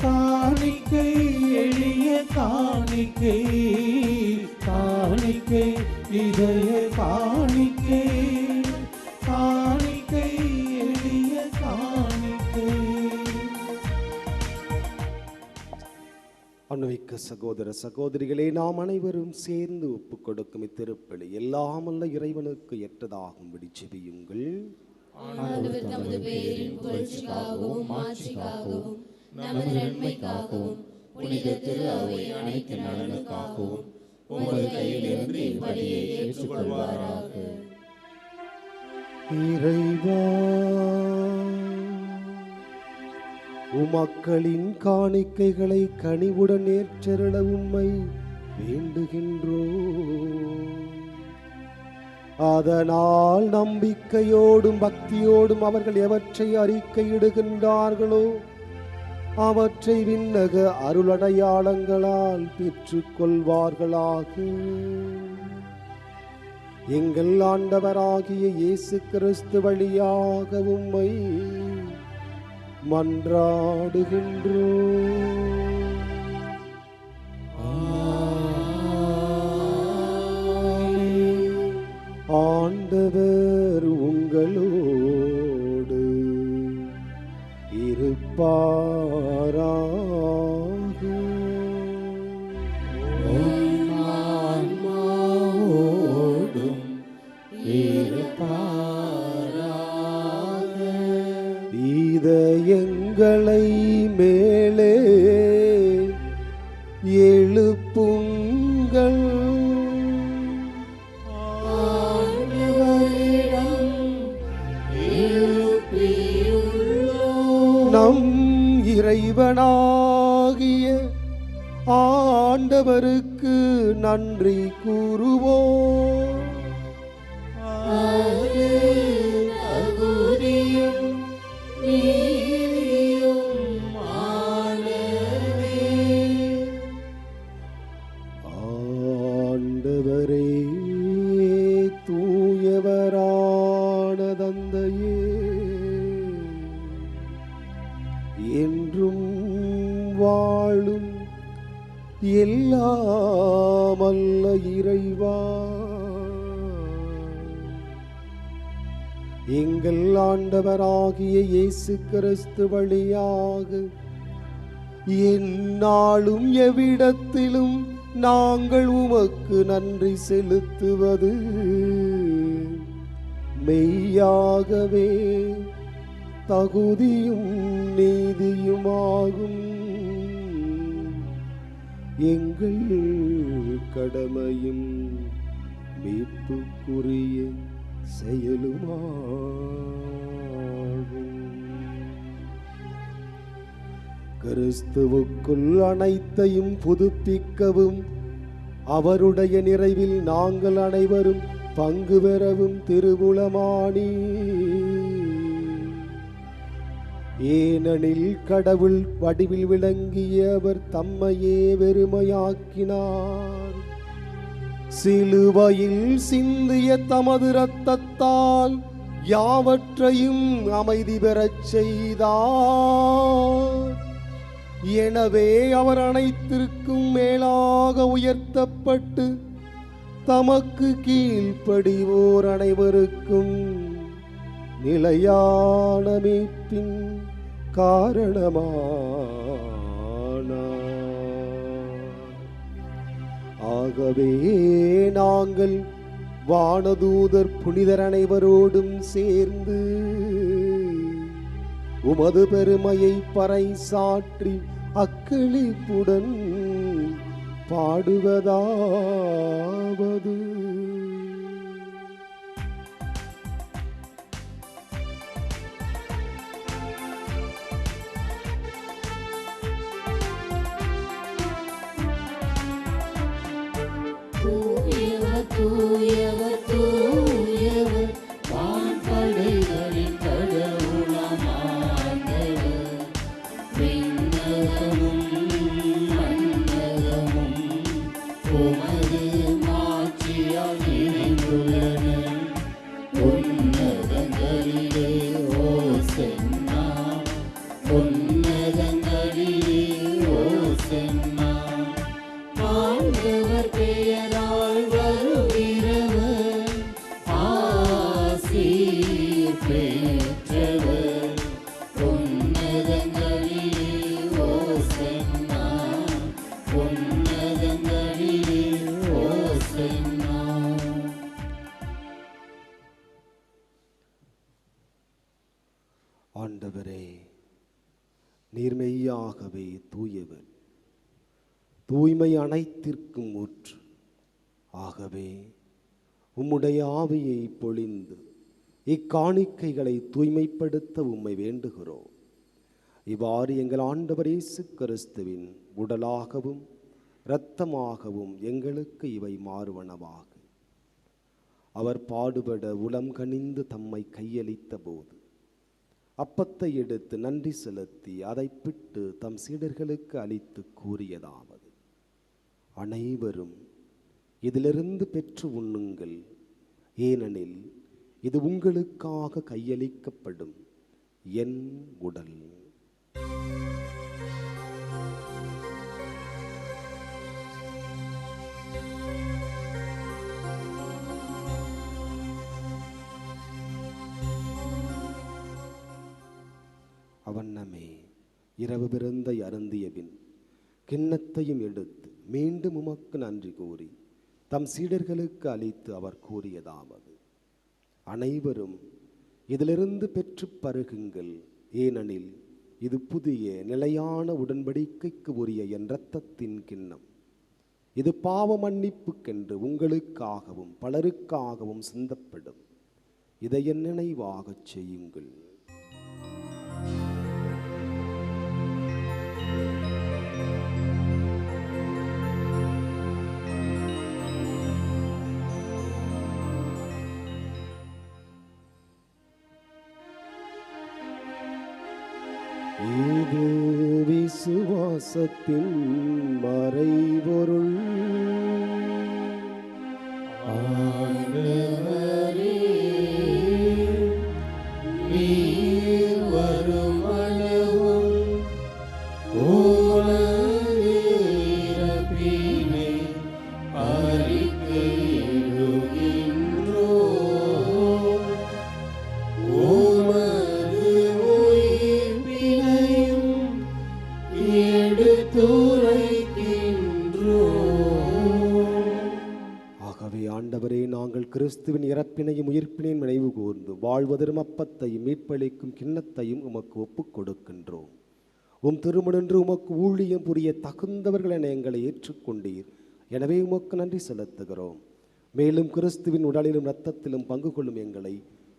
காணிக்கை எளிய காணிக்கை, காணிக்கை இதய காணிக்கை, காணிக்கை எளிய காணிக்கை. அன்பிக்க சகோதர சகோதரிகளே, நாம் அனைவரும் சேர்ந்து ஒப்புக் கொடுக்கும் இத்திருப்பலி எல்லாமல்ல இறைவனுக்கு ஏற்றதாகும்படி செபியுங்கள். ஆண்டவர் தமது பெயரின் புகழ்ச்சிக்காகவும் மாட்சிக்காகவும் நமது நன்மைக்காகவும் புனித திரு அவை அனைத்து நலனுக்காகவும் உமது கையிலிருந்து இப்படியை ஏற்றுக்கொள்வாராக. இறைவா, உமக்களின் காணிக்கைகளை கனிவுடன் ஏற்றருள உம்மை வேண்டுகின்றோம். அதனால் நம்பிக்கையோடும் பக்தியோடும் அவர்கள் எவற்றை அறிக்கையிடுகின்றார்களோ அவற்றை விண்ணக அருளடையாளங்களால் பெற்றுக் கொள்வார்களாக. எங்கள் ஆண்டவராகிய இயேசு கிறிஸ்து வழியாக உம்மை மன்றாடுகின்றோம். ஆண்டவர் உங்களோடு இருப்பாராக. ஆன்மாவோடும் இருப்பாராக. இதயங்களை மேலே எழுப்புங்கள். நம் இறைவனாகிய ஆண்டவருக்கு நன்றி கூறுவோம். ஆண்டவரே, தூயவரான தந்தையே, என்றும் வாழும் எல்லாமல்ல இறைவா, எங்கள் ஆண்டவராகிய இயேசு கிறிஸ்து வழியாக எந்நாளும் எவ்விடத்திலும் நாங்கள் உமக்கு நன்றி செலுத்துவது மெய்யாகவே தகுதியும் நீதியுமாகும். எங்கள் கடமையும் மீட்புக்குரிய செயலுமாகும். கிறிஸ்துவுக்குள் அனைத்தையும் புதுப்பிக்கவும் அவருடைய நிறைவில் நாங்கள் அனைவரும் பங்கு பெறவும் திருவுளமானி. ஏனெனில் கடவுள் வடிவில் விளங்கிய அவர் தம்மையே வெறுமையாக்கினார். சிலுவையில் சிந்திய தமது இரத்தத்தால் யாவற்றையும் அமைதி பெறச் செய்தார். எனவே அவர் அனைத்திற்கும் மேலாக உயர்த்தப்பட்டு தமக்கு கீழ்ப்படிவோர் அனைவருக்கும் நிலையான மீட்பின் காரணமானார். ஆகவே நாங்கள் வானதூதர் புனிதர் அனைவரோடும் சேர்ந்து உமது பெருமையை பறைசாற்றி அக்களிப்புடன் பாடுவதாவது: தூயவர் தூயவர் வான்படைகளின் கடவுளாம் ஆண்டவர். விண்ணகமும் மண்ணகமும் உமது மாட்சியால் நிறைந்துள்ளன. உன்னதங்களிலே ஓசன்னா, உன்னதங்களிலே ஓசன்னா. ஆண்டவர் பெயரால் வருகிறவர் ஆசீர் பெற்றவர். உன்னதங்களிலே ஓசன்னா, உன்னதங்களிலே ஓசன்னா. ஆண்டவரே, நீர் மெய்யாகவே தூயவர், தூய்மை அனைத்திற்கும் ஊற்று. ஆகவே உம்முடைய ஆவியை பொழிந்து இக்காணிக்கைகளை தூய்மைப்படுத்த உம்மை வேண்டுகிறோம். இவ்வாறு எங்கள் ஆண்டவர் இயேசு கிறிஸ்துவின் உடலாகவும் இரத்தமாகவும் எங்களுக்கு இவை மாறுவனவாக. அவர் பாடுபட உளம் கனிந்து தம்மை கையளித்த போது அப்பத்தை எடுத்து நன்றி செலுத்தி அதை பிட்டு தம் சீடர்களுக்கு அளித்து கூறியதாவது: அனைவரும் இதிலிருந்து பெற்று உண்ணுங்கள், ஏனெனில் இது உங்களுக்காக கையளிக்கப்படும் என் உடல். அவண்ணமே இரவு விருந்தை அருந்திய பின் கிண்ணத்தையும் எடுத்து மீண்டும் உமக்கு நன்றி கூறி தம் சீடர்களுக்கு அளித்து அவர் கூறியதாவது: அனைவரும் இதிலிருந்து பெற்று பருகுங்கள், ஏனெனில் இது புதிய நிலையான உடன்படிக்கைக்கு உரிய என் இரத்தத்தின் கிண்ணம். இது பாவ மன்னிப்புக்கென்று உங்களுக்காகவும் பலருக்காகவும் சிந்தப்படும். இதை என் நினைவாகச் செய்யுங்கள். இது விசுவாசத்தின் மறைபொருள். ஆண்டவரே, நீர் வருமளவும் உமது இறப்பினை அறிக்கையிடுகின்றோம். உமது உயிர்ப்பினையும் எடுத்துரைக்கின்றோம். ஆகவே ஆண்டவரே, நாங்கள் கிறிஸ்துவின் இறப்பினையும் உயிர்ப்பினையும் நினைவு கூர்ந்து வாழ்வதரும் அப்பத்தையும் மீட்பளிக்கும் கிண்ணத்தையும் உமக்கு ஒப்புக் கொடுக்கின்றோம். உம் திருமணன்று உமக்கு ஊழியம் புரிய தகுந்தவர்கள் என எங்களை ஏற்றுக்கொண்டீர். எனவே உமக்கு நன்றி செலுத்துகிறோம். மேலும் கிறிஸ்துவின் உடலிலும் இரத்தத்திலும் பங்கு கொள்ளும் எங்களை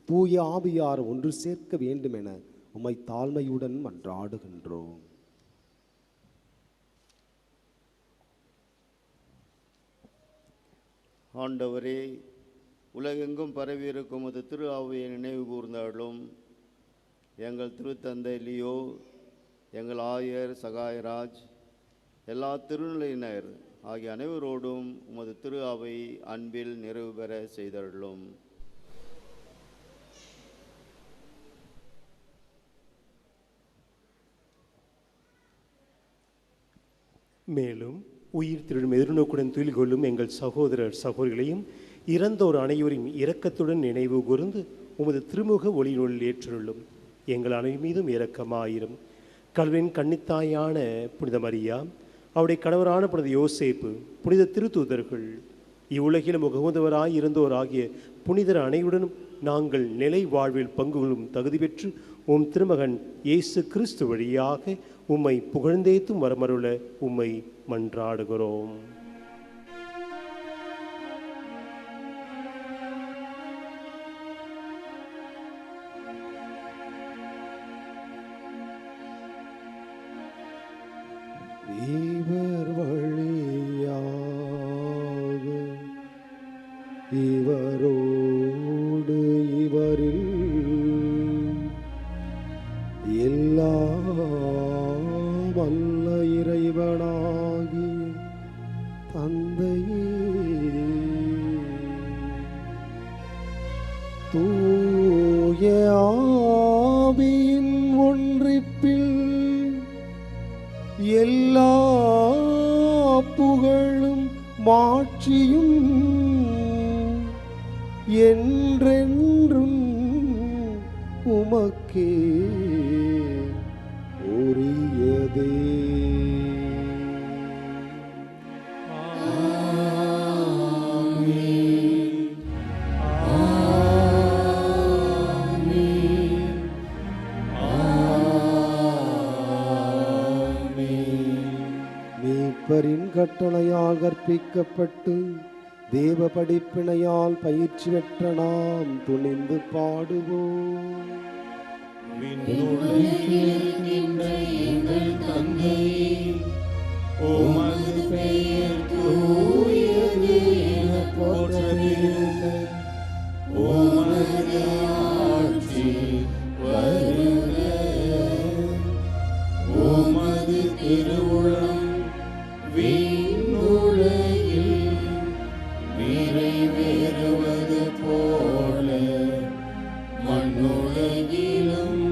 தூய ஆவியார் ஒன்று சேர்க்க வேண்டும் என உம்மை தாழ்மையுடன் மன்றாடுகின்றோம். ஆண்டவரே, உலகெங்கும் பரவியிருக்கும் உமது திரு ஆவியை நினைவு கூர்ந்தாலும் எங்கள் திருத்தந்தை லியோ, எங்கள் ஆயர் சகாயராஜ், எல்லா திருநிலையினர் ஆகிய அனைவரோடும் உமது திரு ஆவை அன்பில் நிறைவு பெற செய்தருளும். மேலும் உயிர் திருடும் எதிர்நோக்குடன் துயில் கொள்ளும் எங்கள் சகோதரர் சகோதரிகளையும் இறந்தோர் அனைவரின் இரக்கத்துடன் நினைவு கூர்ந்து உமது திருமுக ஒளிநூலில் ஏற்றுள்ளும். எங்கள் அனைவர் மீதும் இரக்கமாயிரும். கடவுளின் கன்னித்தாயான புனித மரியா, அவருடைய கணவரான புனித யோசேப்பு, புனித திருத்தூதர்கள், இவ்வுலகிலும் உகந்தவராய் இருந்தோர் ஆகிய புனிதர் அனைவருடனும் நாங்கள் நிலை வாழ்வில் பங்கு கொள்ளும் தகுதி பெற்று உம் திருமகன் இயேசு கிறிஸ்து வழியாக உம்மை புகழ்ந்தேத்தும் வரமருள உம்மை மன்றாடுகிறோம். இவர் வழியாக இவரோடு இவரில் எல்லாம் வல்ல இறைவனாகி தந்தையே தூய ஆவியின் ஒன்றிப்பில் எல்லா புகழும் மாட்சியும் என்றென்றும் உமக்கே உரியதே. மீட்பரின் கட்டளையால் கற்பிக்கப்பட்டு தேவ படிப்பினையால் பயிற்சி பெற்ற நாம் துணிந்து பாடுவோம். எங்கள் தந்தையே, உமது பெயர் தூயது என போற்ற பெறுக. உமது ஆட்சி வருக. உமது திருவுளம் விண்ணுலகில் நிறைவேறுவது போல மண்ணுலகிலும்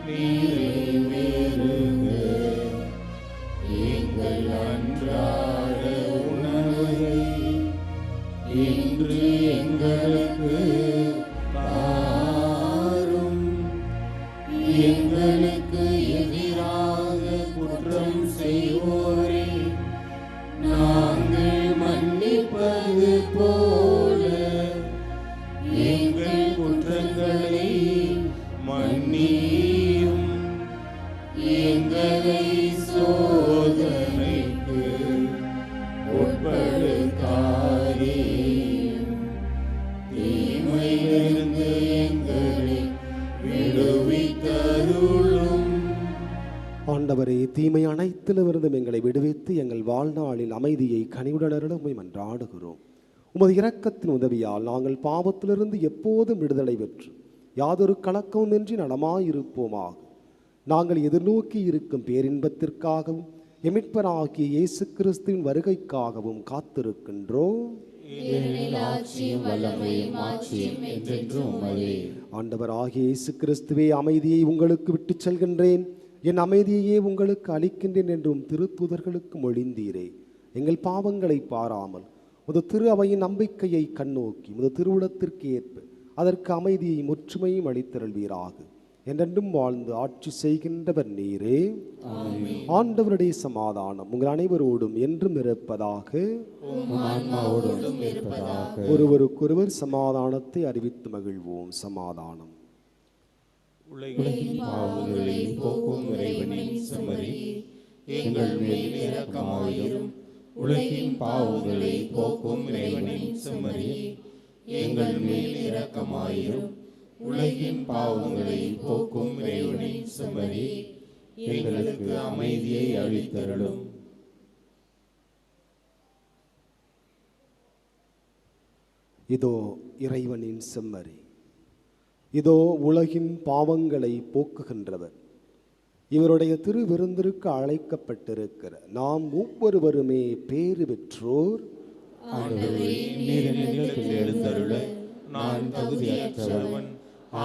நிறைவேறுக. எங்கள் அன்றாட உணவை இன்று எங்களுக்கு தாரும். எங்களுக்கு எதிராக குற்றம் செய்வோரை நாங்கள் மன்னிப்பது போல எங்கள் குற்றங்களை மன்னியும். எங்களை சோதனைக்கு உட்படுத்தாதேயும். தீமையிலிருந்து எங்களை விடுவித்தருளும். ஆண்டவரே, தீமை அனைத்திலிருந்தும் எங்களை விடுவித்து எங்கள் வாழ்நாளில் அமைதியை கனிவுடனருள உம்மை மன்றாடுகிறோம். உமது இரக்கத்தின் உதவியால் நாங்கள் பாவத்திலிருந்து எப்போதும் விடுதலை பெற்று யாதொரு கலக்கமுமின்றி நலமாயிருப்போமாக. நாங்கள் எதிர்நோக்கி இருக்கும் பேரின்பத்திற்காகவும் எமிட்பராகிய இயேசு கிறிஸ்துவின் வருகைக்காகவும் காத்திருக்கின்றோம். ஆண்டவராகிய இயேசு கிறிஸ்துவே, அமைதியை உங்களுக்கு விட்டுச் செல்கின்றேன், என் அமைதியையே உங்களுக்கு அளிக்கின்றேன் என்றும் திருத்தூதர்களுக்கு மொழிந்தீரே. எங்கள் பாவங்களை பாராமல் முது திரு அவையின் நம்பிக்கையை கண்ணோக்கி முது திருவுளத்திற்கு ஏற்ப அதற்கு அமைதியை முற்றுமையும் அளித்தருள்வீராக. என்றென்றும் வாழ்ந்து ஆட்சி செய்கின்றவர் நீரே. ஆண்டவருடைய சமாதானம் உங்கள் அனைவரோடும் என்றும் இருப்பதாக. ஒருவருக்கொருவர் சமாதானத்தை அறிவித்து மகிழ்வோம். சமாதானம். உலகின் பாவங்களை போக்கும் இறைவனின் செம்மறி, எங்கள் மேல் இரக்கமாயிரும். உலகின் பாவங்களை போக்கும் இறைவனின் செம்மறி, எங்கள் மேல் இரக்கமாயிரும். உலகின் பாவங்களை போக்கும் இறைவனின் செம்மறி, எங்களுக்கு அமைதியை அளித்தருளும். இதோ இறைவனின் செம்மறி, இதோ உலகின் பாவங்களை போக்குகின்றவர். இவருடைய திருவிருந்திற்கு அழைக்கப்பட்டிருக்கிற நாம் ஒவ்வொருவருமே பேறு பெற்றோர். எழுந்தருள நான் தகுதியற்றவன்,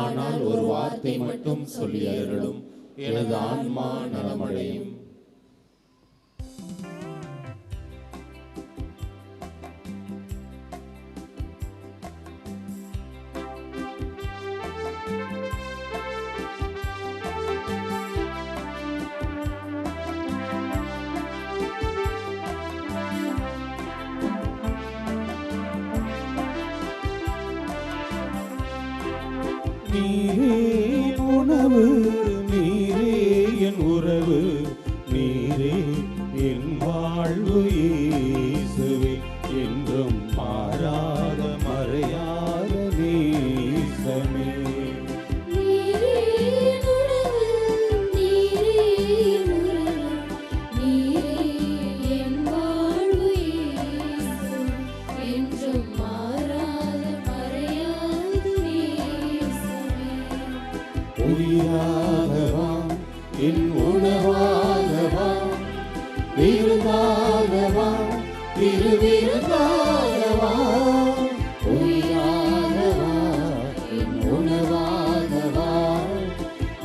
ஆனால் ஒரு வார்த்தை மட்டும் சொல்லி அருளும், எனது ஆன்மா நலமடையும். நீரே உணவு, நீரே என் உறவு, நீரே என் வாழ்வு. இயேசுவே, என்றும் மாறாத மறையாத நேசமே. என்றும் மாறாத திருவிருந்தாகவா உயிராகவா என் உணவாகவா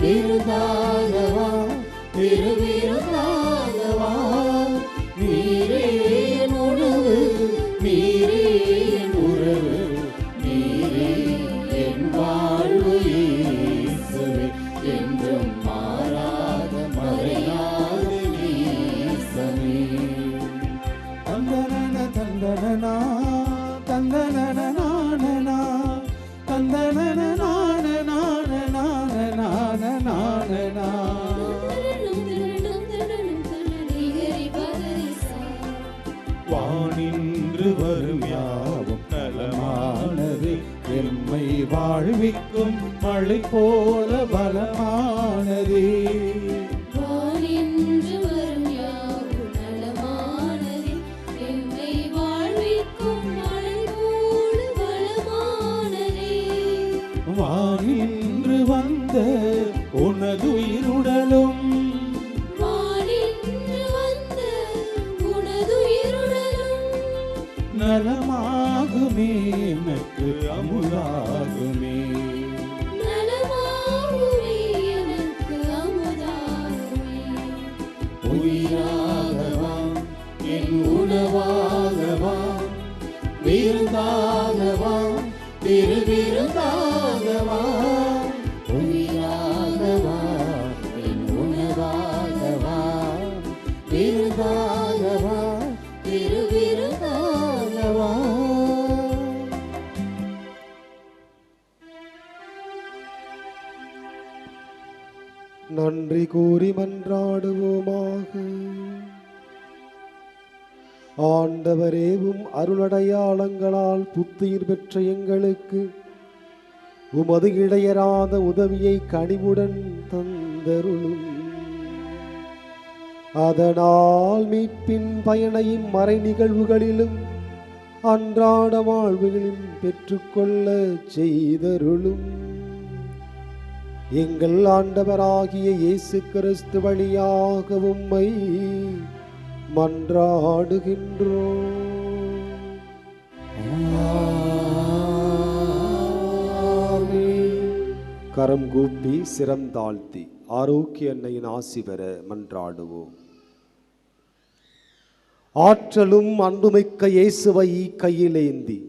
விருந்தாகவா திருவிருந்தாகவா நீரே என் உணவு நீரே என் உறவு நீரே என் வாழ்வு இயேசுவே என்றும் மாறாத மறையாத நேசமே. தந்தனன தந்தனனா தந்தனன நானனா தந்தனன நானனா நானனா வானின்று வரும் யாவும் நலமானது எம்மை வாழ்விக்கும் மழை போல பலமானதே. வானின்று வந்த உனதுயிருடலும் நலமாகுமே எனக்கு அமுதாகுமே. உயிராகவா என் உணவாகவா விருந்தாகவா திருவிருந்தாகவா உயிராகவா என் உணவாகவா விருந்தாகவா திருவிருந்தாகவா. நன்றி கூறி மன்றாடுவோமாக. ஆண்டவரேவும் அருளடையாளங்களால் புத்துயிர் பெற்ற எங்களுக்கு உமது இடையராத உதவியை கனிவுடன் தந்தருளும். அதனால் மீட்பின் பயனையும் மறை நிகழ்வுகளிலும் அன்றாட வாழ்வுகளிலும் பெற்றுக்கொள்ள செய்தருளும். எங்கள் ஆண்டவராகிய இயேசு கிறிஸ்து வழியாக உம்மை மன்றாடுகின்றோம். கரம் கூப்பி சிரம் தாழ்த்தி ஆரோக்கிய அன்னையின் ஆசி பெற மன்றாடுவோம். ஆற்றலும் அன்புமிக்க இயேசுவை கையிலேந்தி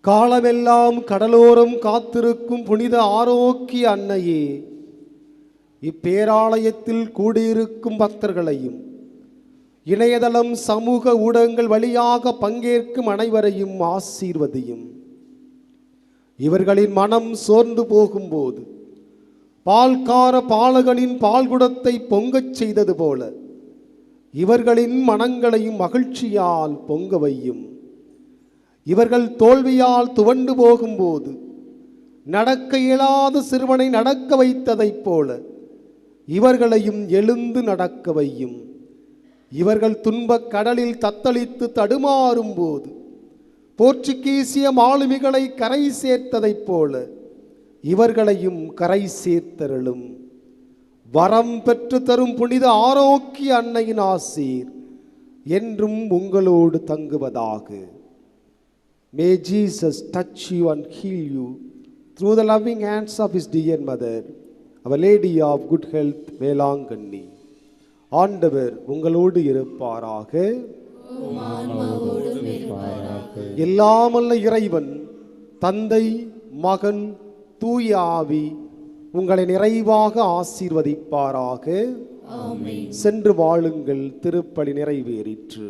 காலமெல்லாம் கடலோரம் காத்திருக்கும் புனித ஆரோக்கிய அன்னையே, இப்பேராலயத்தில் கூடியிருக்கும் பக்தர்களையும் இணையதளம் சமூக ஊடகங்கள் வழியாக பங்கேற்கும் அனைவரையும் ஆசீர்வதியும். இவர்களின் மனம் சோர்ந்து போகும்போது பால்கார பாலகனின் பால்குடத்தை பொங்கச் செய்தது போல இவர்களின் மனங்களையும் மகிழ்ச்சியால் பொங்க வையும். இவர்கள் தோல்வியால் துவண்டு போகும்போது நடக்க இயலாத சிறுவனை நடக்க வைத்ததைப் போல இவர்களையும் எழுந்து நடக்க வையும். இவர்கள் துன்பக் கடலில் தத்தளித்து தடுமாறும் போது போர்ச்சுகீசிய மாலுமிகளை கரை சேர்த்ததைப் போல இவர்களையும் கரை சேர்த்தருளும். வரம் பெற்று தரும் புனித ஆரோக்கிய அன்னையின் ஆசீர் என்றும் உங்களோடு தங்குவதாக. May Jesus touch you and heal you through the loving hands of his dear mother, Our Lady of Good Health, Velankanni. ஆண்டவர் உங்களோடு இருப்பாராக. எல்லாமல்ல இறைவன் தந்தை மகன் தூய ஆவி உங்களை நிறைவாக ஆசீர்வதிப்பாராக. சென்று வாழுங்கள், திருப்பலி நிறைவேறிற்று.